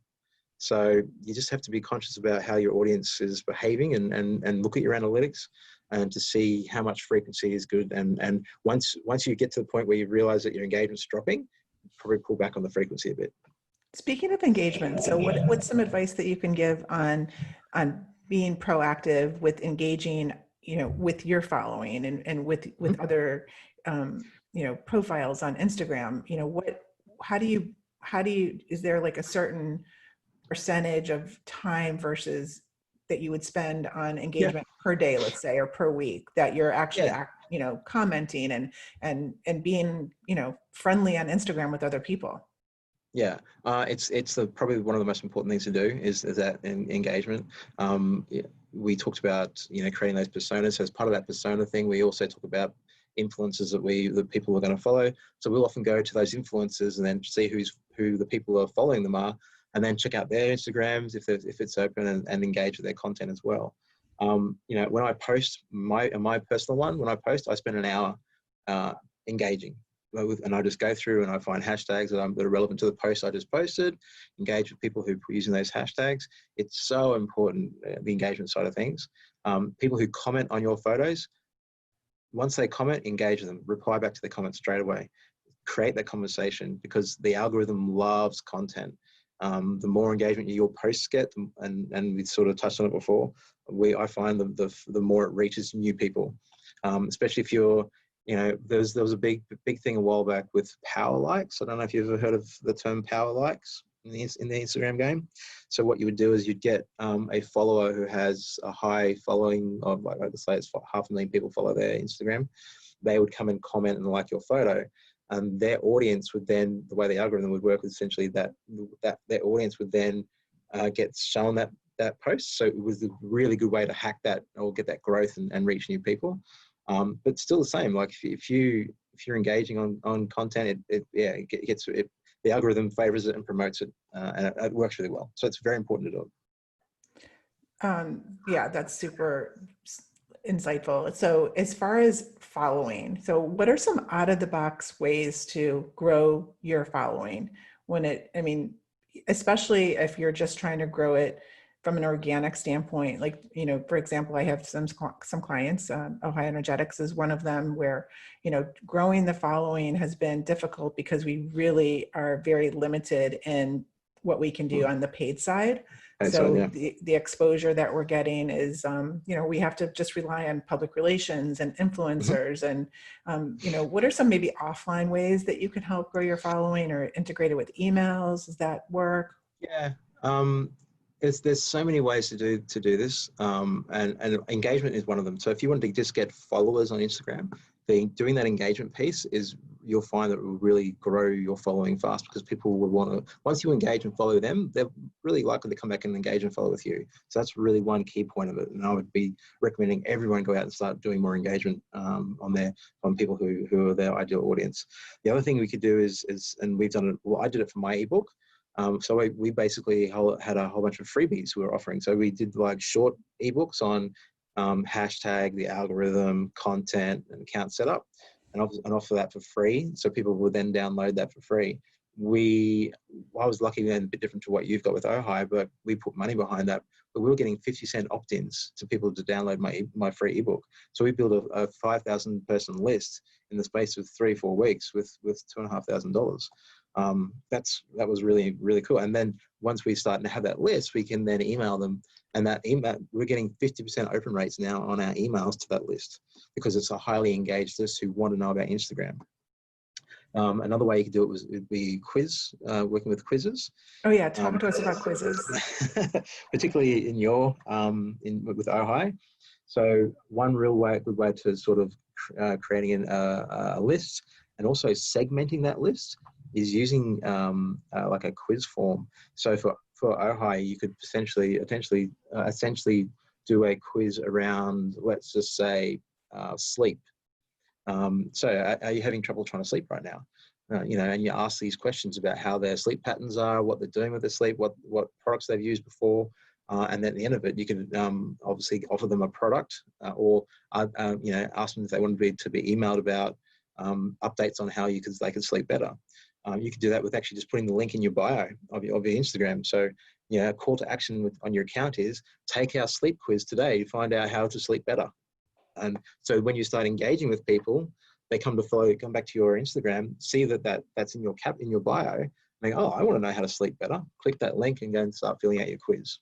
So you just have to be conscious about how your audience is behaving and look at your analytics and to see how much frequency is good. And once you get to the point where you realize that your engagement's dropping, probably pull back on the frequency a bit. Speaking of engagement, so what's some advice that you can give on being proactive with engaging, with your following and with other, profiles on Instagram? How do you, is there like a certain percentage of time versus that you would spend on engagement per day, let's say, or per week, that you're actually, commenting and being, friendly on Instagram with other people? Yeah, it's probably one of the most important things to do is that engagement. We talked about creating those personas. So as part of that persona thing, we also talk about influencers that people are going to follow. So we'll often go to those influencers and then see who the people are following them are, and then check out their Instagrams if it's open and engage with their content as well. When I post my personal one, I spend an hour engaging. And I just go through and I find hashtags that are relevant to the post I just posted, engage with people who are using those hashtags. It's so important, the engagement side of things. People who comment on your photos, once they comment, engage them, reply back to the comments straight away. Create that conversation because the algorithm loves content. The more engagement your posts get, and we sort of touched on it before, I find the more it reaches new people, especially if you're there was a big thing a while back with power likes. I don't know if you've ever heard of the term power likes in the Instagram game. So what you would do is you'd get a follower who has a high following of, like, let's say it's 500,000 people follow their Instagram. They would come and comment and like your photo. And their audience would then, the way the algorithm would work was essentially that their audience would then get shown that post. So it was a really good way to hack that or get that growth and reach new people. But still the same, like if you're engaging on content, the algorithm favors it and promotes it, and it works really well. So it's very important to do it. Yeah, that's super insightful. So as far as following, so what are some out of the box ways to grow your following especially if you're just trying to grow it from an organic standpoint? Like, for example, I have some clients, Ohio Energetics is one of them, where, growing the following has been difficult because we really are very limited in what we can do on the paid side. So the exposure that we're getting is, we have to just rely on public relations and influencers. And, what are some maybe offline ways that you can help grow your following, or integrate it with emails? Does that work? Yeah. There's so many ways to do this, and engagement is one of them. So if you want to just get followers on Instagram, doing that engagement piece you'll find that it will really grow your following fast, because people will want to, once you engage and follow them, they're really likely to come back and engage and follow with you. So that's really one key point of it. And I would be recommending everyone go out and start doing more engagement on people who are their ideal audience. The other thing we could do is and we've done it. Well, I did it for my ebook. So we basically had a whole bunch of freebies we were offering. So we did like short ebooks on hashtag, the algorithm, content, and account setup, and offer that for free. So people would then download that for free. I was lucky, and a bit different to what you've got with Ohio, but we put money behind that. But we were getting 50-cent opt-ins to people to download my free ebook. So we built a 5,000 person list in the space of 3-4 weeks with $2,500. That was really, really cool. And then once we start to have that list, we can then email them, and that email, we're getting 50% open rates now on our emails to that list, because it's a highly engaged list who want to know about Instagram. Another way you could do it would be quiz, working with quizzes. Oh yeah, talk to us about quizzes. Particularly with Ohio. So one good way to sort of creating a list and also segmenting that list is using like a quiz form. So for Ohio, you could essentially do a quiz around, let's just say, sleep. So are you having trouble trying to sleep right now? And you ask these questions about how their sleep patterns are, what they're doing with their sleep, what products they've used before. And then at the end of it, you can obviously offer them a product, or ask them if they want to be emailed about updates on how they could sleep better. You can do that with actually just putting the link in your bio of your Instagram. So, a call to action on your account is take our sleep quiz today to find out how to sleep better. And so when you start engaging with people, they come back to your Instagram, see that's in your bio, and they go, oh, I want to know how to sleep better. Click that link and go and start filling out your quiz.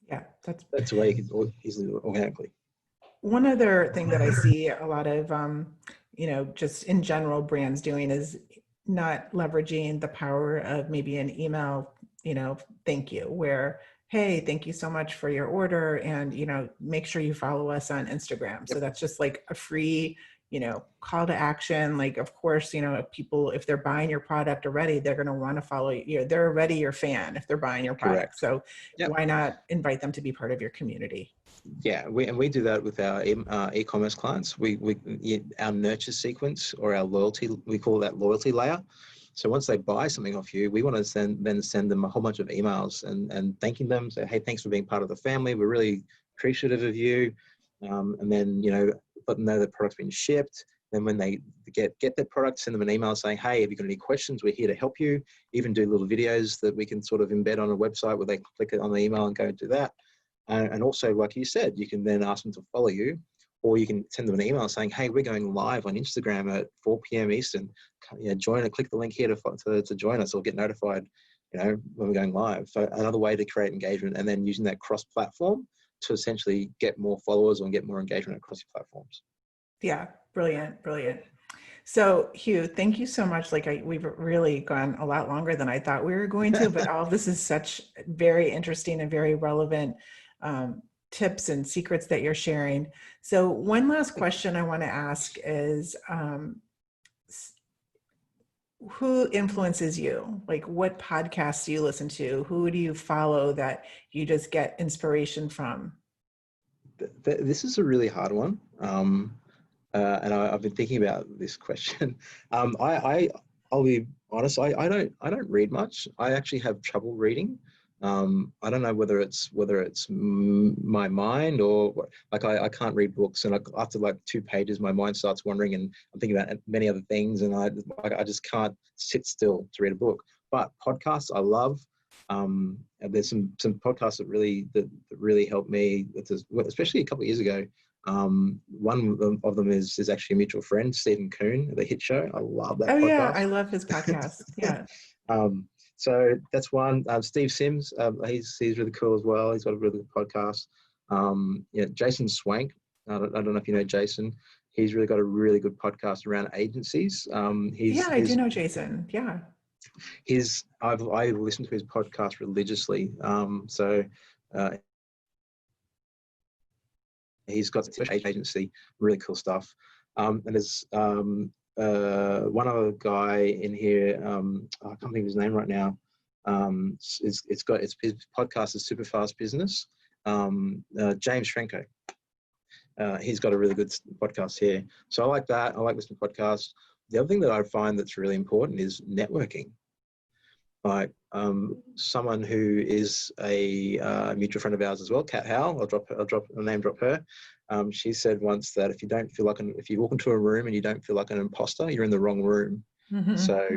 Yeah, that's the way you can easily organically. One other thing that I see a lot of, just in general brands doing is not leveraging the power of maybe an email, thank you, where, hey, thank you so much for your order. And, make sure you follow us on Instagram. So that's just like a free, call to action. Like, of course, people, if they're buying your product already, they're going to want to follow you. They're already your fan if they're buying your product. Correct. So why not invite them to be part of your community? Yeah, we do that with our e-commerce clients. Our nurture sequence or our loyalty, we call that loyalty layer. So once they buy something off you, we want to send them a whole bunch of emails and thanking them. Say, hey, thanks for being part of the family. We're really appreciative of you. And then let them know the product's been shipped. Then when they get their product, send them an email saying, hey, have you got any questions? We're here to help you. Even do little videos that we can sort of embed on a website where they click it on the email and go and do that. And also, like you said, you can then ask them to follow you, or you can send them an email saying, hey, we're going live on Instagram at 4 p.m. Eastern. Join and click the link here to join us or get notified, when we're going live. So another way to create engagement, and then using that cross-platform to essentially get more followers or get more engagement across your platforms. Yeah, brilliant. So Hugh, thank you so much. We've really gone a lot longer than I thought we were going to, but all of this is such very interesting and very relevant tips and secrets that you're sharing. So one last question I want to ask is, who influences you? Like, what podcasts do you listen to? Who do you follow that you just get inspiration from? This is a really hard one. And I've been thinking about this question. I'll be honest. I don't read much. I actually have trouble reading. I don't know whether it's my mind or what. Like I can't read books, and after like 2 pages, my mind starts wandering, and I'm thinking about many other things, and I just can't sit still to read a book. But podcasts, I love. There's some podcasts that really helped me, especially a couple of years ago. One of them is actually a mutual friend, Stephen Kuhn, The Hit Show. I love that podcast. Yeah, I love his podcast. Yeah. So that's one. Steve Sims, he's really cool as well. He's got a really good podcast. Jason Swank. I don't know if you know Jason. He's really got a really good podcast around agencies. I do know Jason. Yeah. I've listened to his podcast religiously. He's got a agency, really cool stuff. And there's one other guy in here. I can't think of his name right now. His podcast is Super Fast Business. James Franco. He's got a really good podcast here. So I like that. I like listening to podcasts. The other thing that I find that's really important is networking. Like someone who is a mutual friend of ours as well, Kat Howell. I'll name drop her. She said once that if you walk into a room and you don't feel like an imposter, you're in the wrong room. Mm-hmm. So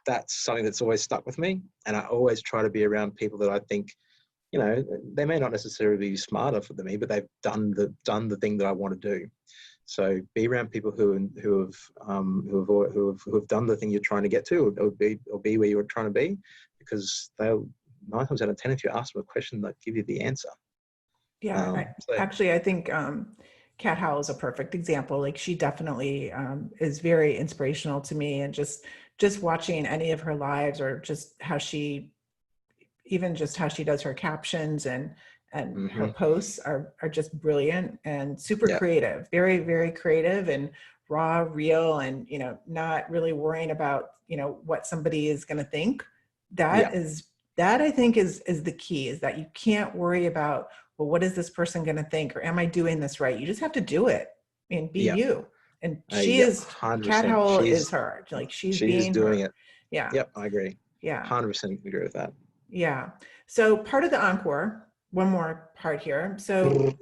that's something that's always stuck with me, and I always try to be around people that I think, they may not necessarily be smarter than me, but they've done the thing that I want to do. So be around people who have done the thing you're trying to get to, or be where you're trying to be, because they'll 9 times out of 10, if you ask them a question, they'll give you the answer. Yeah, actually, I think Kat Howell is a perfect example. Like, she definitely is very inspirational to me, and just watching any of her lives, or just how she does her captions and mm-hmm. her posts are just brilliant and super creative, very, very creative and raw, real, and, not really worrying about, what somebody is going to think. That I think is the key, is that you can't worry about, well, what is this person going to think? Or am I doing this right? You just have to do it and be you. And she is, 100%. Kat Howell is her. Like, she's being doing her. It. Yeah. Yep. I agree. Yeah. 100% agree with that. Yeah. So part of the Encore, one more part here. So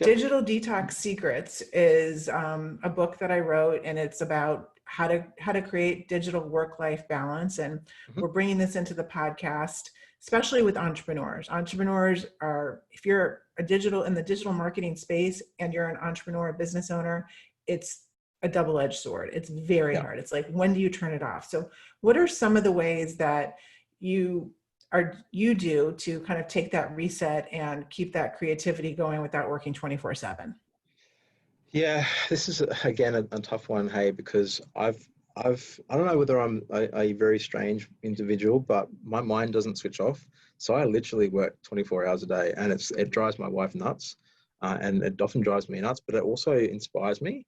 Digital Detox Secrets is a book that I wrote, and it's about how to create digital work-life balance. And Mhm. we're bringing this into the podcast, especially with entrepreneurs. Entrepreneurs are, if you're in the digital marketing space and you're an entrepreneur, a business owner, it's a double-edged sword. It's very Yeah. hard. It's like, when do you turn it off? So what are some of the ways that you do to kind of take that reset and keep that creativity going without working 24/7? Yeah, this is again a tough one, hey, because I don't know whether I'm a very strange individual, but my mind doesn't switch off. So I literally work 24 hours a day, and it drives my wife nuts, and it often drives me nuts. But it also inspires me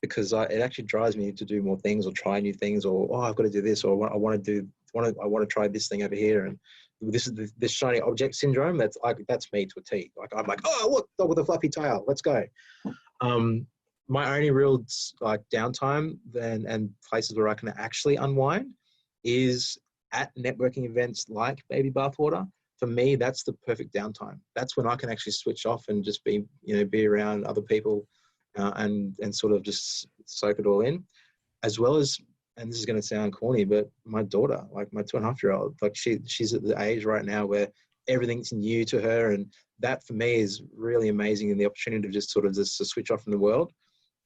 because it actually drives me to do more things or try new things, or oh, I've got to do this, or I want to do I want to try this thing over here, and this is this shiny object syndrome. That's me to a T. Like I'm like, oh look, dog with a fluffy tail, let's go. My only real like downtime then and places where I can actually unwind is at networking events like Baby Bathwater. For me, that's the perfect downtime. That's when I can actually switch off and just be around other people, and sort of just soak it all in, as well as. And this is going to sound corny, but my daughter, like my 2.5-year-old, like she's at the age right now where everything's new to her, and that for me is really amazing, and the opportunity to just sort of just to switch off from the world.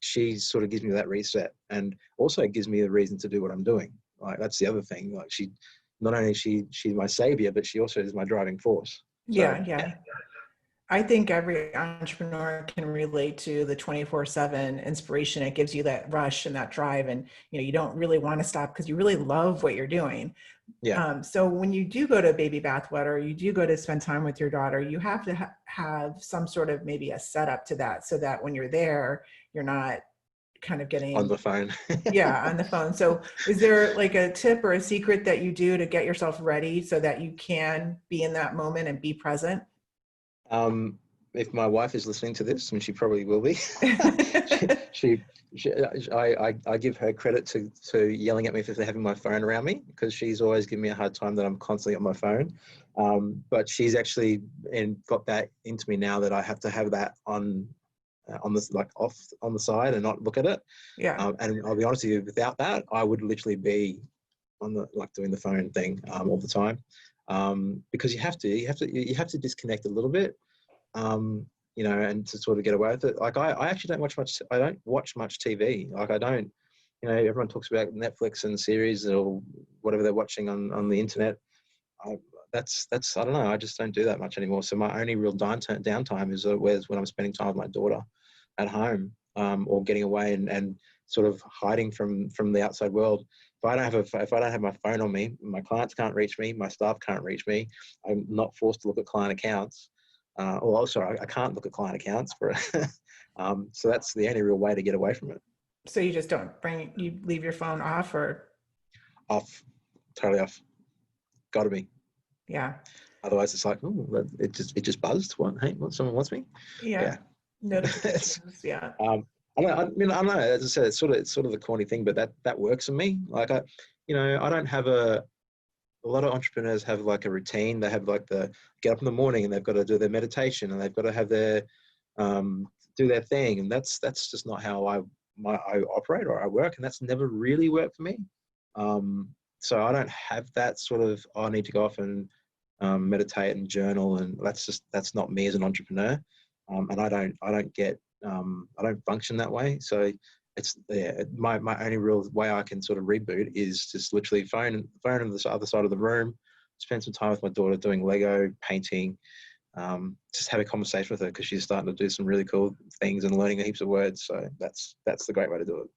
She sort of gives me that reset, and also gives me a reason to do what I'm doing. Like that's the other thing. Like not only she's my savior, but she also is my driving force. So Yeah. I think every entrepreneur can relate to the 24/7 inspiration. It gives you that rush and that drive, and you don't really want to stop because you really love what you're doing. yeah, So when you do go to baby bathwater, you do go to spend time with your daughter, you have to have some sort of maybe a setup to that, so that when you're there, you're not kind of on getting, the phone. yeah, on the phone. So is there like a tip or a secret that you do to get yourself ready so that you can be in that moment and be present? Um, if my wife is listening to this, and she probably will be, she, she, I give her credit to yelling at me for having my phone around me, because she's always giving me a hard time that I'm constantly on my phone. But she's actually got that into me now, that I have to have that on this, like off on the side, and not look at it. Yeah. And I'll be honest with you, without that, I would literally be on the like doing the phone thing all the time, because you have to disconnect a little bit, and to sort of get away with it. Like I actually don't watch much TV. Like I don't, everyone talks about Netflix and series or whatever they're watching on the internet. That's I don't know. I just don't do that much anymore. So my only real downtime is when I'm spending time with my daughter at home, or getting away and sort of hiding from the outside world. If I don't have my phone on me, my clients can't reach me, my staff can't reach me. I'm not forced to look at client accounts. I can't look at client accounts for it. So that's the only real way to get away from it. So you just you leave your phone off, or? Off, totally off. Got to be. Yeah. Otherwise, it's like, oh, it just buzzed. What? Someone wants me? Yeah. Yeah. Notifications. Yeah. I don't know. As I said, it's sort of the corny thing, but that works for me. Like I don't have a lot of entrepreneurs have like a routine. They have like the get up in the morning and they've got to do their meditation and they've got to have their do their thing, and that's just not how I operate or I work, and that's never really worked for me. So I don't have that sort of, I need to go off and meditate and journal, and that's not me as an entrepreneur. And I don't function that way. So my only real way I can sort of reboot is just literally phone on the other side of the room, spend some time with my daughter doing Lego, painting, just have a conversation with her, because she's starting to do some really cool things and learning heaps of words. So that's the great way to do it.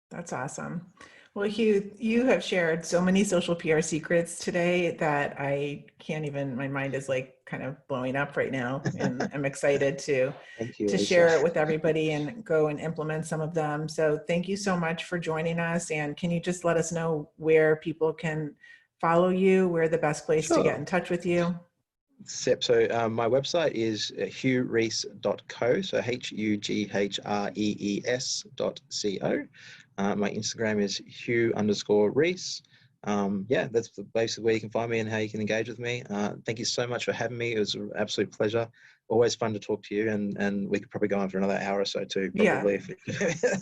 That's awesome. Well, Hugh, you have shared so many social PR secrets today that I can't even, my mind is like kind of blowing up right now, and I'm excited Thank you, to Lisa. share it with everybody and go and implement some of them. So thank you so much for joining us. And can you just let us know where people can follow you, where the best place to get Sure. in touch with you? So my website is hughrees.co, so HUGHREES.co. My Instagram is Hugh_Rees. That's basically where you can find me and how you can engage with me. Thank you so much for having me. It was an absolute pleasure. always fun to talk to you, and we could probably go on for another hour or so too, Yeah, probably.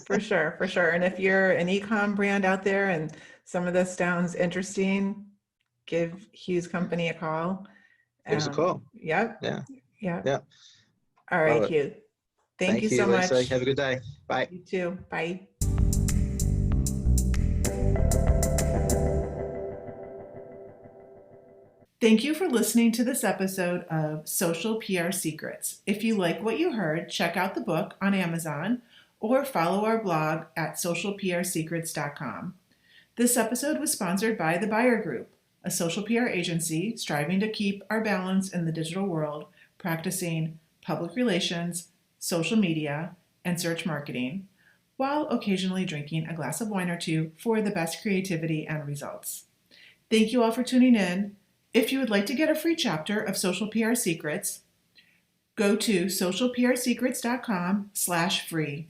for sure, for sure. And if you're an e-com brand out there and some of this sounds interesting, give Hugh's company a call. Give us a call. Yep, Yeah. yep. Yeah. All right, Love it. Hugh. Thank you Thank you, so Lisa. much. Have a good day. Bye. You too. Bye. Thank you for listening to this episode of Social PR Secrets. If you like what you heard, check out the book on Amazon or follow our blog at socialprsecrets.com. This episode was sponsored by The Buyer Group, a social PR agency striving to keep our balance in the digital world, practicing public relations, social media, and search marketing, while occasionally drinking a glass of wine or two for the best creativity and results. Thank you all for tuning in. If you would like to get a free chapter of Social PR Secrets, go to socialprsecrets.com/free.